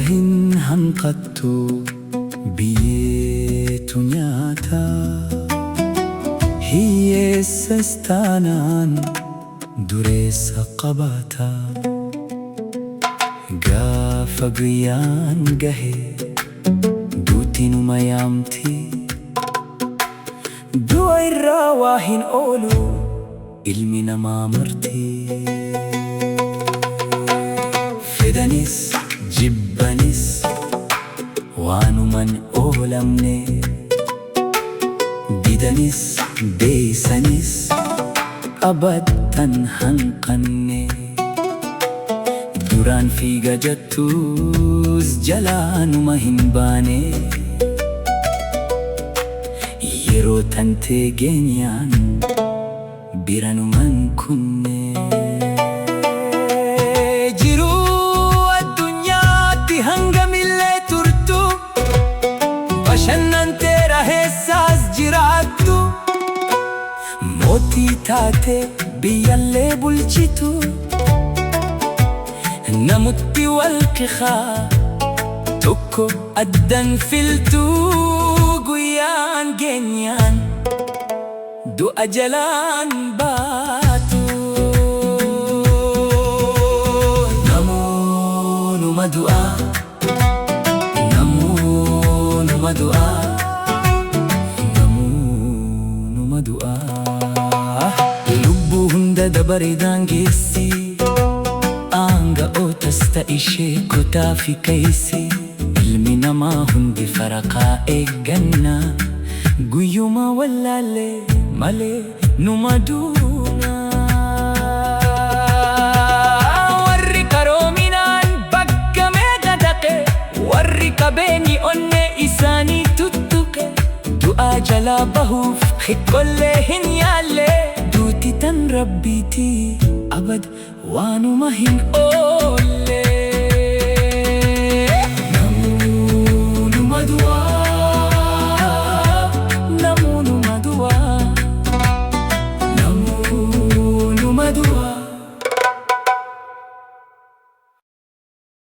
hin hanqattu biyyeetu nyaata hiyyeessas taanaan dureessa qabaata. Gaafa guyyaan gahe duutinuma yaamti du'a irraa waa hin oolu ilmi namaa marti. Fidanis jibbanis waanuman oolamne didanis deeysanis abattan hanqanne. Duraan fiiga jettus jalaanuma hin baane yeroo tantee geenyaan biranuman kunne. Jiruu addunyaatti hangamillee turtu bashannantee raheessaas jiraattu mootii taate biyyallee bulchitu. Namutti wal kikaa tokko addan filtuu guyyaan geenyaan du'a jalaan baatu. Namoonuma du'aa, namoonuma du'aa, namoonuma du'aa. Lubbuu hunda dabaree daangeessi aanga'ootas ta'ishee kutaa fi keeysi. Ilmi namaa hundi faraqaa eegganna guyyuma wallaalee malee numa duuna. Warri qaroominaan bakka meeqa dhaqe warri qabeenyi onnee isaanii tuttuqe du'aa jalaa bahuuf hiqqollee hin yaalle. Duuti tan rabbiitii abad waanuma hin oolu.